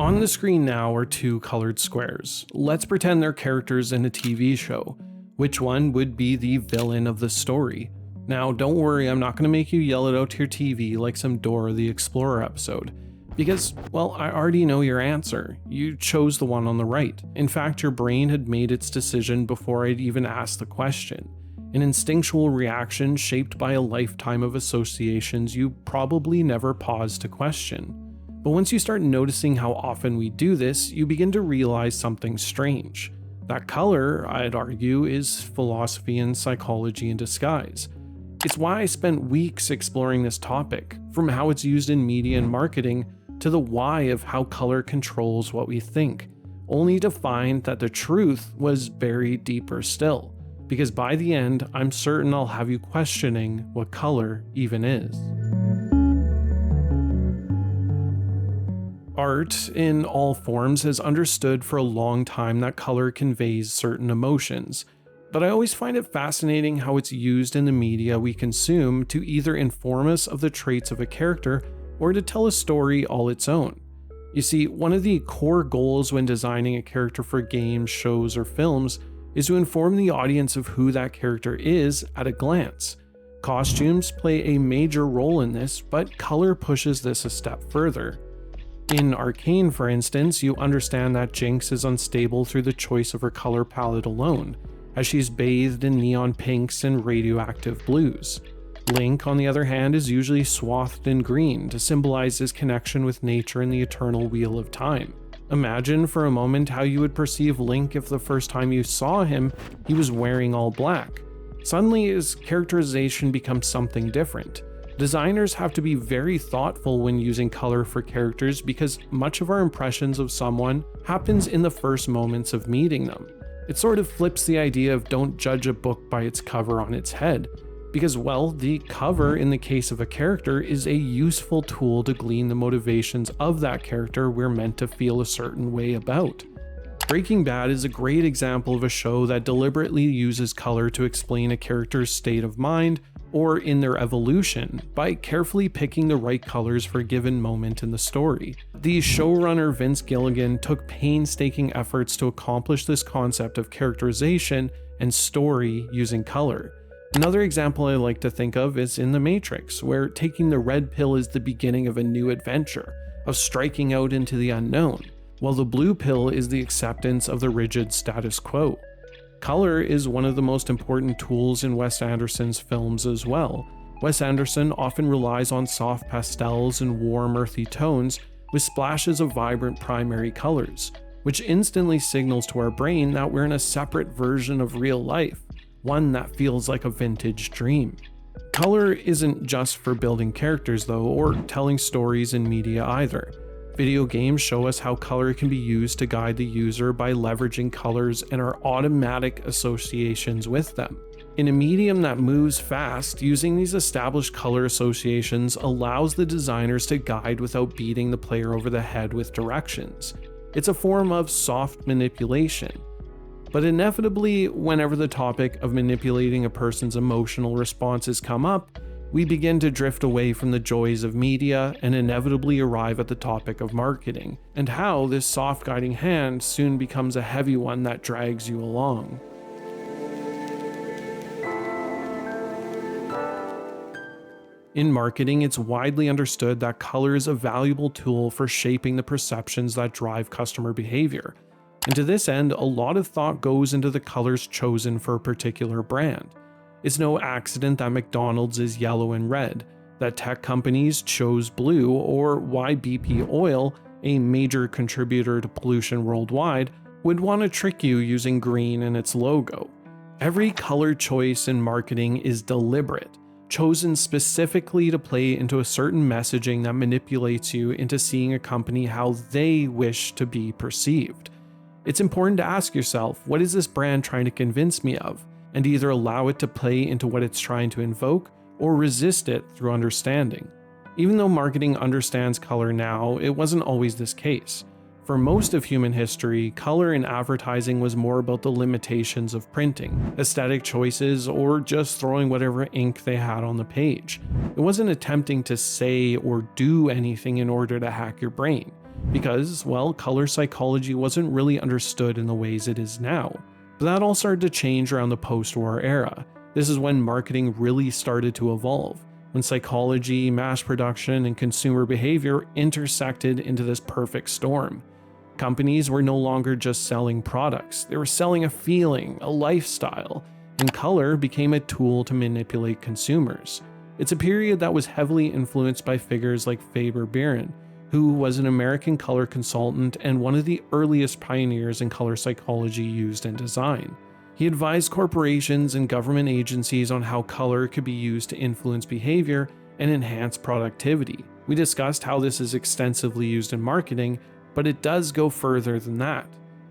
On the screen now are two colored squares. Let's pretend they're characters in a TV show. Which one would be the villain of the story? Now, don't worry, I'm not going to make you yell it out to your TV like some Dora the Explorer episode. Because, well, I already know your answer. You chose the one on the right. In fact, your brain had made its decision before I'd even asked the question. An instinctual reaction shaped by a lifetime of associations you probably never paused to question. But once you start noticing how often we do this, you begin to realize something strange. That color, I'd argue, is philosophy and psychology in disguise. It's why I spent weeks exploring this topic, from how it's used in media and marketing to the why of how color controls what we think, only to find that the truth was buried deeper still. Because by the end, I'm certain I'll have you questioning what color even is. Art, in all forms, has understood for a long time that color conveys certain emotions, but I always find it fascinating how it's used in the media we consume to either inform us of the traits of a character or to tell a story all its own. You see, one of the core goals when designing a character for games, shows, or films is to inform the audience of who that character is at a glance. Costumes play a major role in this, but color pushes this a step further. In Arcane, for instance, you understand that Jinx is unstable through the choice of her color palette alone, as she's bathed in neon pinks and radioactive blues. Link, on the other hand, is usually swathed in green to symbolize his connection with nature and the eternal wheel of time. Imagine for a moment how you would perceive Link if the first time you saw him, he was wearing all black. Suddenly, his characterization becomes something different. Designers have to be very thoughtful when using color for characters because much of our impressions of someone happens in the first moments of meeting them. It sort of flips the idea of don't judge a book by its cover on its head. Because, well, the cover in the case of a character is a useful tool to glean the motivations of that character we're meant to feel a certain way about. Breaking Bad is a great example of a show that deliberately uses color to explain a character's state of mind or in their evolution by carefully picking the right colors for a given moment in the story. The showrunner Vince Gilligan took painstaking efforts to accomplish this concept of characterization and story using color. Another example I like to think of is in The Matrix, where taking the red pill is the beginning of a new adventure, of striking out into the unknown, while the blue pill is the acceptance of the rigid status quo. Color is one of the most important tools in Wes Anderson's films as well. Wes Anderson often relies on soft pastels and warm, earthy tones with splashes of vibrant primary colors, which instantly signals to our brain that we're in a separate version of real life, one that feels like a vintage dream. Color isn't just for building characters though, or telling stories in media either. Video games show us how color can be used to guide the user by leveraging colors and our automatic associations with them. In a medium that moves fast, using these established color associations allows the designers to guide without beating the player over the head with directions. It's a form of soft manipulation. But inevitably, whenever the topic of manipulating a person's emotional responses come up, we begin to drift away from the joys of media and inevitably arrive at the topic of marketing, and how this soft guiding hand soon becomes a heavy one that drags you along. In marketing, it's widely understood that color is a valuable tool for shaping the perceptions that drive customer behavior. And to this end, a lot of thought goes into the colors chosen for a particular brand. It's no accident that McDonald's is yellow and red, that tech companies chose blue, or why BP Oil, a major contributor to pollution worldwide, would want to trick you using green in its logo. Every color choice in marketing is deliberate, chosen specifically to play into a certain messaging that manipulates you into seeing a company how they wish to be perceived. It's important to ask yourself, what is this brand trying to convince me of? And either allow it to play into what it's trying to invoke, or resist it through understanding. Even though marketing understands color now, it wasn't always this case. For most of human history, color in advertising was more about the limitations of printing, aesthetic choices, or just throwing whatever ink they had on the page. It wasn't attempting to say or do anything in order to hack your brain. because, well, color psychology wasn't really understood in the ways it is now. But that all started to change around the post-war era. This is when marketing really started to evolve, when psychology, mass production, and consumer behavior intersected into this perfect storm. Companies were no longer just selling products, they were selling a feeling, a lifestyle, and color became a tool to manipulate consumers. It's a period that was heavily influenced by figures like Faber-Biren, who was an American color consultant and one of the earliest pioneers in color psychology used in design. He advised corporations and government agencies on how color could be used to influence behavior and enhance productivity. We discussed how this is extensively used in marketing, but it does go further than that.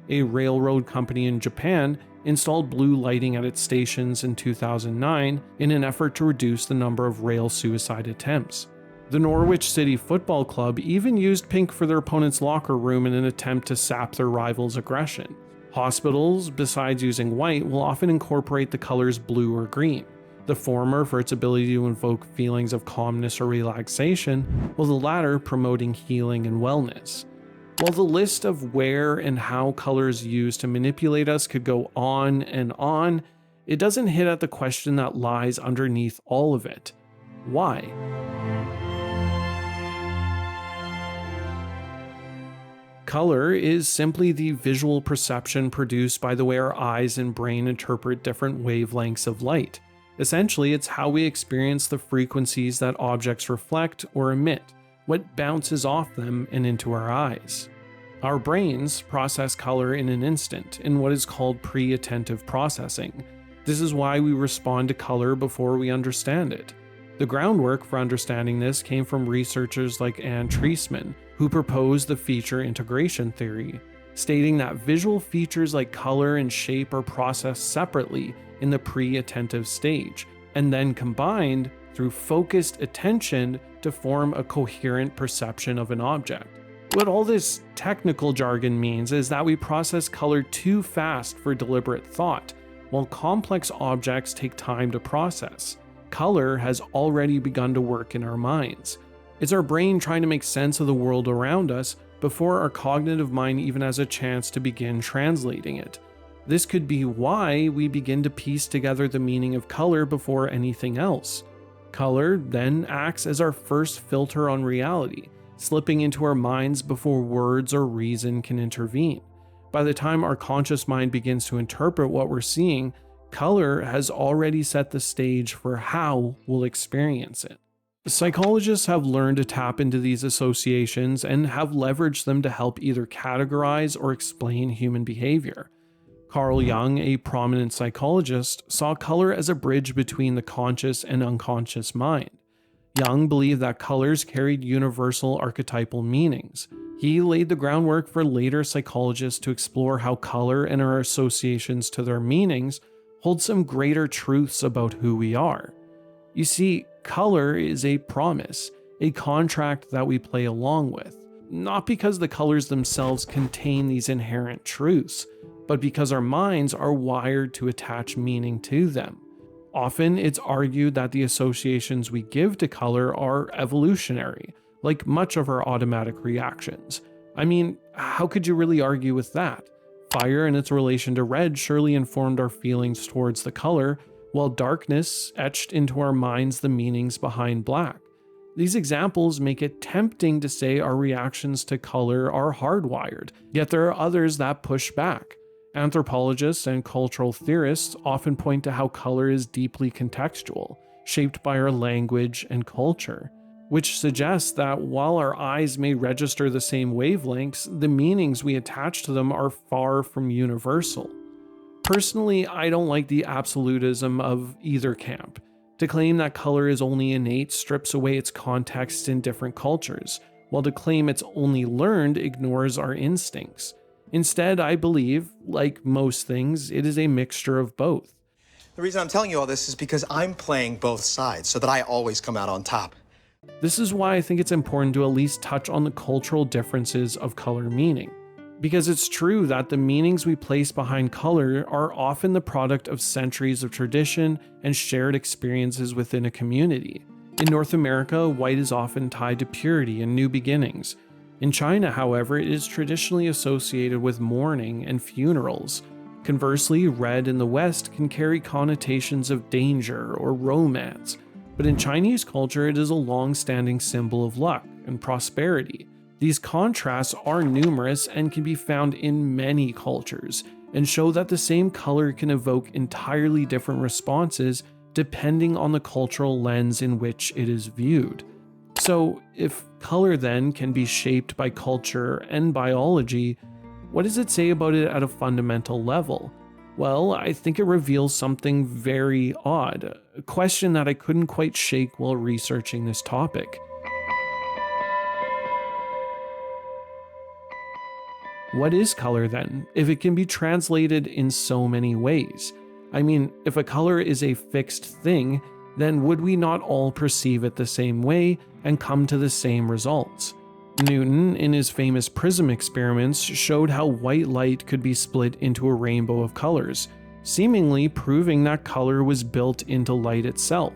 A railroad company in Japan installed blue lighting at its stations in 2009 in an effort to reduce the number of rail suicide attempts. The Norwich City Football Club even used pink for their opponent's locker room in an attempt to sap their rivals' aggression. Hospitals, besides using white, will often incorporate the colors blue or green, the former for its ability to invoke feelings of calmness or relaxation, while the latter promoting healing and wellness. While the list of where and how colors used to manipulate us could go on, it doesn't hit at the question that lies underneath all of it. Why? Color is simply the visual perception produced by the way our eyes and brain interpret different wavelengths of light. Essentially, it's how we experience the frequencies that objects reflect or emit, what bounces off them and into our eyes. Our brains process color in an instant in what is called pre-attentive processing. This is why we respond to color before we understand it. The groundwork for understanding this came from researchers like Anne Treisman, who proposed the feature integration theory, stating that visual features like color and shape are processed separately in the pre-attentive stage, and then combined through focused attention to form a coherent perception of an object. What all this technical jargon means is that we process color too fast for deliberate thought, while complex objects take time to process. Color has already begun to work in our minds. It's our brain trying to make sense of the world around us before our cognitive mind even has a chance to begin translating it. This could be why we begin to piece together the meaning of color before anything else. Color then acts as our first filter on reality, slipping into our minds before words or reason can intervene. By the time our conscious mind begins to interpret what we're seeing, color has already set the stage for how we'll experience it. Psychologists have learned to tap into these associations and have leveraged them to help either categorize or explain human behavior. Carl Jung, a prominent psychologist, saw color as a bridge between the conscious and unconscious mind. Jung believed that colors carried universal archetypal meanings. He laid the groundwork for later psychologists to explore how color and our associations to their meanings hold some greater truths about who we are. You see, color is a promise, a contract that we play along with, not because the colors themselves contain these inherent truths, but because our minds are wired to attach meaning to them. Often, it's argued that the associations we give to color are evolutionary, like much of our automatic reactions. I mean, how could you really argue with that? Fire and its relation to red surely informed our feelings towards the color, while darkness etched into our minds the meanings behind black. These examples make it tempting to say our reactions to color are hardwired, yet there are others that push back. Anthropologists and cultural theorists often point to how color is deeply contextual, shaped by our language and culture, which suggests that while our eyes may register the same wavelengths, the meanings we attach to them are far from universal. Personally, I don't like the absolutism of either camp. To claim that color is only innate strips away its context in different cultures, while to claim it's only learned ignores our instincts. Instead, I believe, like most things, it is a mixture of both. The reason I'm telling you all this is because I'm playing both sides so that I always come out on top. This is why I think it's important to at least touch on the cultural differences of color meaning. Because it's true that the meanings we place behind color are often the product of centuries of tradition and shared experiences within a community. In North America, white is often tied to purity and new beginnings. In China, however, it is traditionally associated with mourning and funerals. Conversely, red in the West can carry connotations of danger or romance, but in Chinese culture it is a long-standing symbol of luck and prosperity. These contrasts are numerous and can be found in many cultures, and show that the same color can evoke entirely different responses depending on the cultural lens in which it is viewed. So, if color then can be shaped by culture and biology, what does it say about it at a fundamental level? Well, I think it reveals something very odd, a question that I couldn't quite shake while researching this topic. What is color then, if it can be translated in so many ways? I mean, if a color is a fixed thing, then would we not all perceive it the same way and come to the same results? Newton, in his famous prism experiments, showed how white light could be split into a rainbow of colors, seemingly proving that color was built into light itself.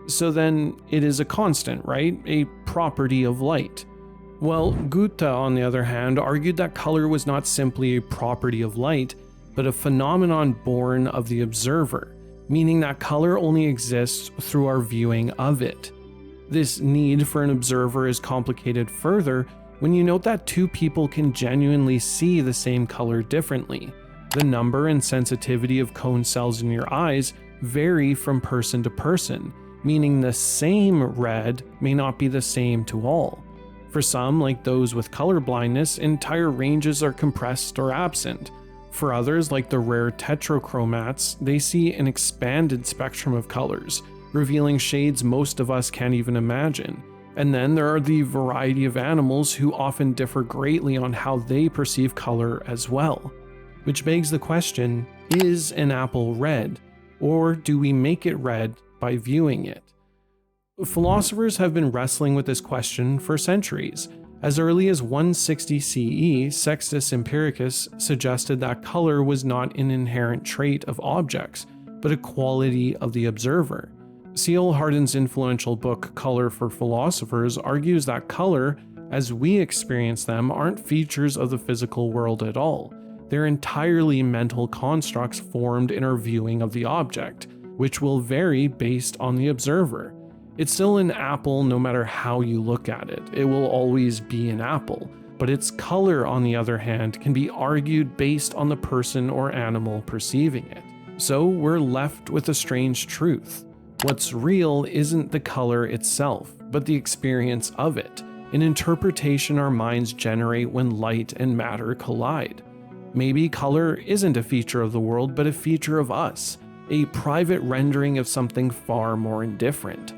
So then, it is a constant, right? A property of light. Well, Goethe, on the other hand, argued that color was not simply a property of light, but a phenomenon born of the observer, meaning that color only exists through our viewing of it. This need for an observer is complicated further when you note that two people can genuinely see the same color differently. The number and sensitivity of cone cells in your eyes vary from person to person, meaning the same red may not be the same to all. For some, like those with color blindness, entire ranges are compressed or absent. For others, like the rare tetrachromats, they see an expanded spectrum of colors, revealing shades most of us can't even imagine. And then there are the variety of animals who often differ greatly on how they perceive color as well. Which begs the question, is an apple red, or do we make it red by viewing it? Philosophers have been wrestling with this question for centuries. As early as 160 CE, Sextus Empiricus suggested that color was not an inherent trait of objects, but a quality of the observer. C.L. Hardin's influential book, Color for Philosophers, argues that color, as we experience them, aren't features of the physical world at all. They're entirely mental constructs formed in our viewing of the object, which will vary based on the observer. It's still an apple no matter how you look at it. It will always be an apple, but its color, on the other hand, can be argued based on the person or animal perceiving it. So we're left with a strange truth. What's real isn't the color itself, but the experience of it, an interpretation our minds generate when light and matter collide. Maybe color isn't a feature of the world, but a feature of us, a private rendering of something far more indifferent.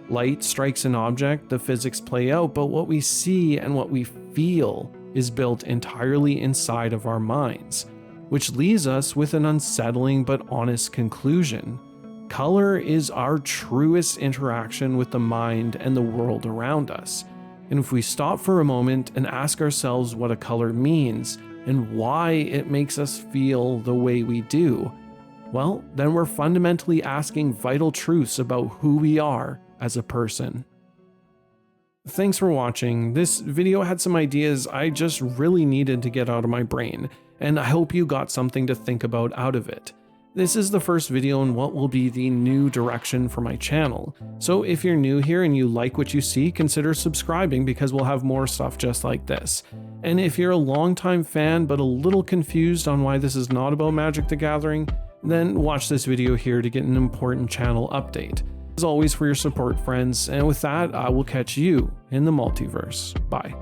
Light strikes an object, the physics play out, but what we see and what we feel is built entirely inside of our minds, which leaves us with an unsettling but honest conclusion. Color is our truest interaction with the mind and the world around us. And if we stop for a moment and ask ourselves what a color means and why it makes us feel the way we do, well, then we're fundamentally asking vital truths about who we are as a person. Thanks for watching. This video had some ideas I just really needed to get out of my brain, and I hope you got something to think about out of it. This is the first video in what will be the new direction for my channel, so if you're new here and you like what you see, consider subscribing because we'll have more stuff just like this. And if you're a longtime fan but a little confused on why this is not about Magic the Gathering, then watch this video here to get an important channel update. As always, for your support, friends, and with that, I will catch you in the multiverse. Bye.